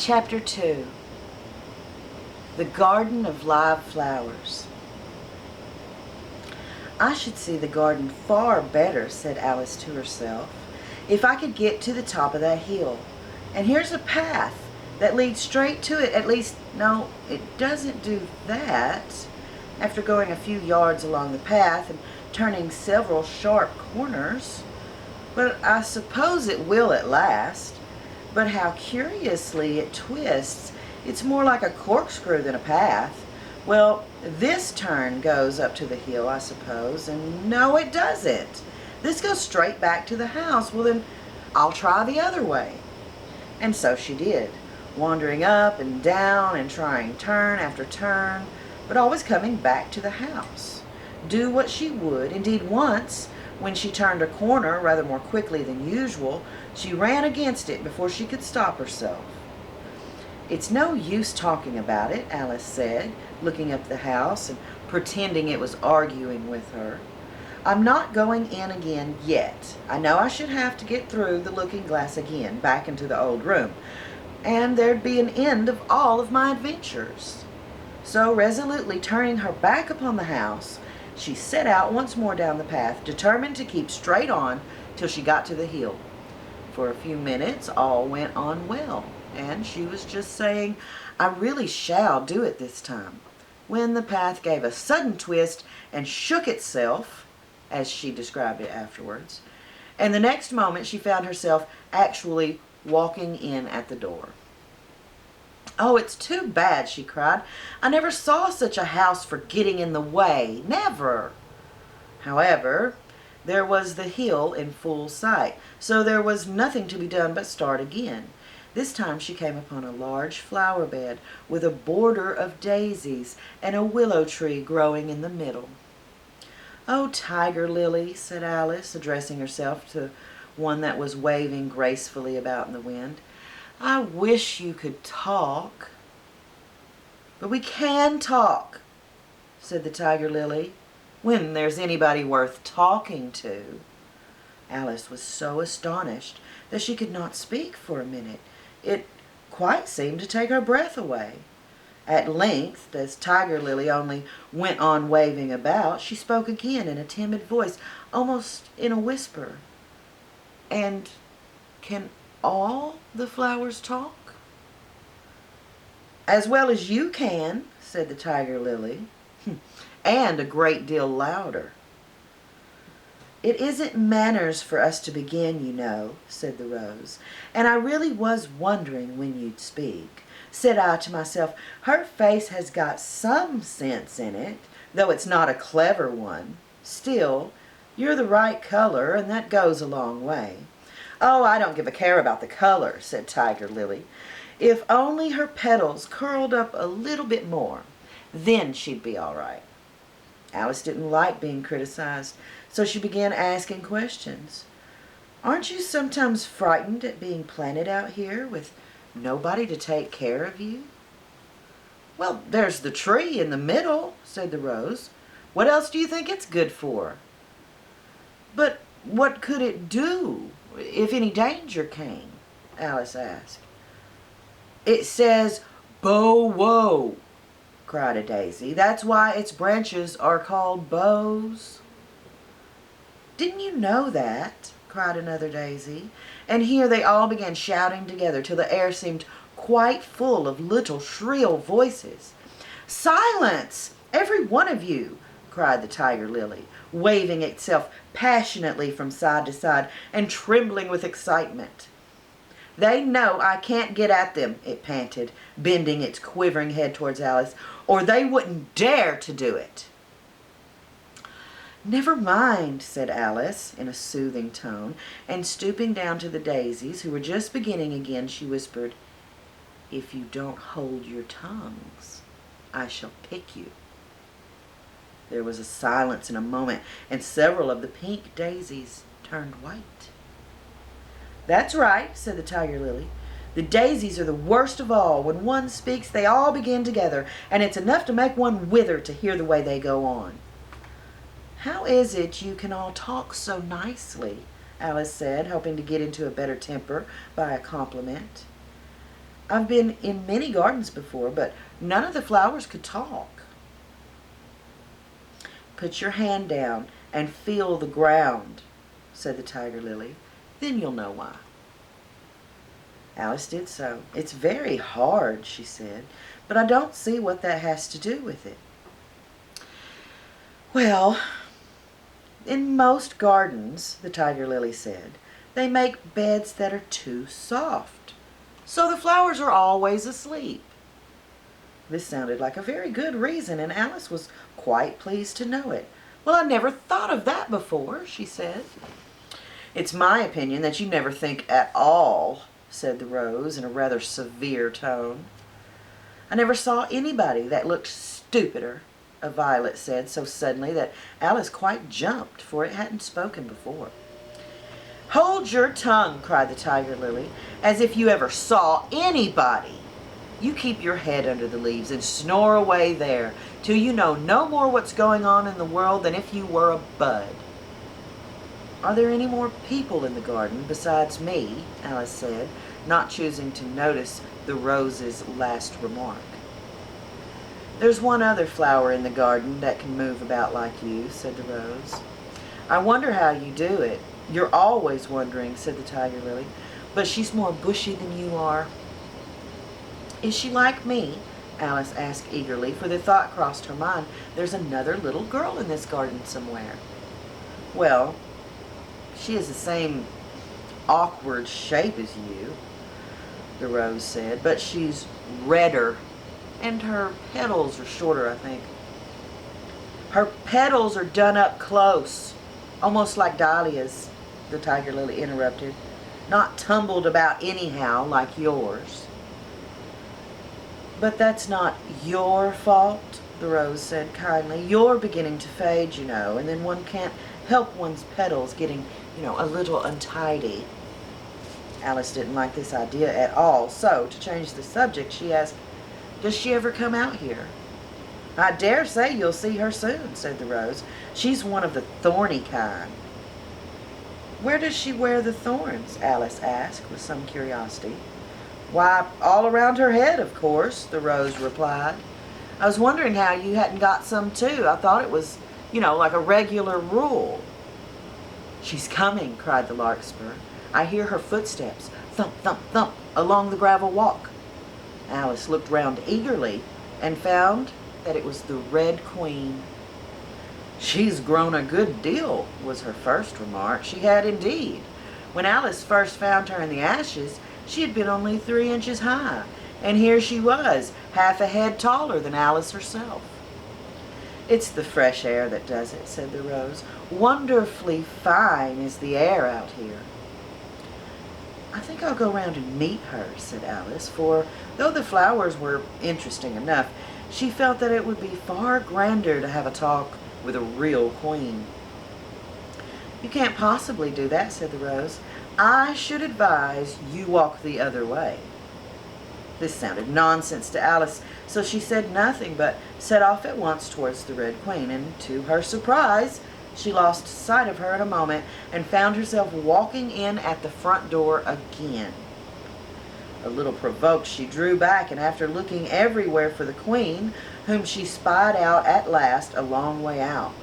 Chapter 2. The Garden of Live Flowers. "I should see the garden far better," said Alice to herself, "if I could get to the top of that hill. And here's a path that leads straight to it. At least, no, it doesn't do that." After going a few yards along the path and turning several sharp corners, "But I suppose it will at last. But how curiously it twists. It's more like a corkscrew than a path. Well, this turn goes up to the hill, I suppose, and no, it doesn't. This goes straight back to the house. Well, then I'll try the other way." And so she did, wandering up and down and trying turn after turn, but always coming back to the house. Do what she would, indeed once, when she turned a corner rather more quickly than usual, she ran against it before she could stop herself. "It's no use talking about it," Alice said, looking up the house and pretending it was arguing with her. "I'm not going in again yet. I know I should have to get through the looking glass again, back into the old room, and there'd be an end of all of my adventures." So, resolutely turning her back upon the house, she set out once more down the path, determined to keep straight on till she got to the hill. For a few minutes all went on well, and she was just saying, "I really shall do it this time," when the path gave a sudden twist and shook itself, as she described it afterwards, and the next moment she found herself actually walking in at the door. "Oh, it's too bad," she cried. "I never saw such a house for getting in the way, never." However, there was the hill in full sight, so there was nothing to be done but start again. This time she came upon a large flower bed with a border of daisies and a willow tree growing in the middle. "Oh, Tiger Lily," said Alice, addressing herself to one that was waving gracefully about in the wind, "I wish you could talk." "But we can talk," said the Tiger Lily, "when there's anybody worth talking to." Alice was so astonished that she could not speak for a minute. It quite seemed to take her breath away. At length, as Tiger Lily only went on waving about, she spoke again in a timid voice, almost in a whisper. "And can all the flowers talk?" "As well as you can," said the Tiger Lily, "and a great deal louder." "It isn't manners for us to begin, you know," said the Rose, "and I really was wondering when you'd speak. Said I to myself, her face has got some sense in it, though it's not a clever one. Still, you're the right color, and that goes a long way." "Oh, I don't give a care about the color," said Tiger Lily. "If only her petals curled up a little bit more, then she'd be all right." Alice didn't like being criticized, so she began asking questions. "Aren't you sometimes frightened at being planted out here with nobody to take care of you?" "Well, there's the tree in the middle," said the Rose. "What else do you think it's good for?" "But what could it do if any danger came?" Alice asked. "It says, 'Bow wow,'" cried a daisy. "That's why its branches are called bows." "Didn't you know that?" cried another daisy. And here they all began shouting together till the air seemed quite full of little shrill voices. "Silence, every one of you!" cried the Tiger Lily, waving itself passionately from side to side and trembling with excitement. "They know I can't get at them," it panted, bending its quivering head towards Alice, "or they wouldn't dare to do it." "Never mind," said Alice in a soothing tone, and stooping down to the daisies, who were just beginning again, she whispered, "If you don't hold your tongues, I shall pick you." There was a silence in a moment, and several of the pink daisies turned white. "That's right," said the Tiger Lily. "The daisies are the worst of all. When one speaks, they all begin together, and it's enough to make one wither to hear the way they go on." "How is it you can all talk so nicely?" Alice said, hoping to get into a better temper by a compliment. I've been in many gardens before, but none of the flowers could talk. Put your hand down and feel the ground, said the tiger lily. Then you'll know why. Alice did so. It's very hard, she said, but I don't see what that has to do with it. Well, in most gardens, the tiger lily said, they make beds that are too soft, so the flowers are always asleep. This sounded like a very good reason, and Alice was quite pleased to know it. Well, I never thought of that before, she said. It's my opinion that you never think at all, said the rose in a rather severe tone. I never saw anybody that looked stupider, a violet said so suddenly that Alice quite jumped, for it hadn't spoken before. Hold your tongue, cried the tiger lily, as if you ever saw anybody. You keep your head under the leaves and snore away there till you know no more what's going on in the world than if you were a bud. Are there any more people in the garden besides me? Alice said, not choosing to notice the rose's last remark. There's one other flower in the garden that can move about like you, said the rose. I wonder how you do it. You're always wondering, said the tiger lily, but she's more bushy than you are. Is she like me? Alice asked eagerly, for the thought crossed her mind, there's another little girl in this garden somewhere. Well, she is the same awkward shape as you, the rose said, but she's redder, and her petals are shorter, I think. Her petals are done up close, almost like dahlias, the tiger lily interrupted, not tumbled about anyhow like yours. But that's not your fault, the rose said kindly. You're beginning to fade, you know, and then one can't help one's petals getting, a little untidy. Alice didn't like this idea at all, so to change the subject, she asked, does she ever come out here? I dare say you'll see her soon, said the rose. She's one of the thorny kind. Where does she wear the thorns? Alice asked with some curiosity. Why, all around her head, of course, the rose replied. I was wondering how you hadn't got some too. I thought it was, like a regular rule. She's coming, cried the larkspur. I hear her footsteps, thump, thump, thump, along the gravel walk. Alice looked round eagerly and found that it was the Red Queen. She's grown a good deal, was her first remark. She had indeed. When Alice first found her in the ashes, she had been only 3 inches high, and here she was, half a head taller than Alice herself. It's the fresh air that does it, said the rose. Wonderfully fine is the air out here. I think I'll go round and meet her, said Alice, for though the flowers were interesting enough, she felt that it would be far grander to have a talk with a real queen. You can't possibly do that, said the rose. I should advise you walk the other way. This sounded nonsense to Alice, so she said nothing but set off at once towards the Red Queen, and to her surprise, she lost sight of her in a moment and found herself walking in at the front door again. A little provoked, she drew back, and after looking everywhere for the Queen, whom she spied out at last a long way out,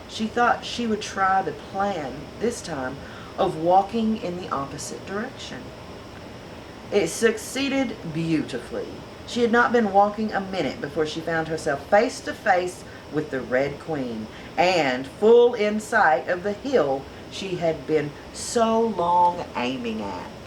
she thought she would try the plan, this time, of walking in the opposite direction. It succeeded beautifully. She had not been walking a minute before she found herself face to face with the Red Queen, and full in sight of the hill she had been so long aiming at.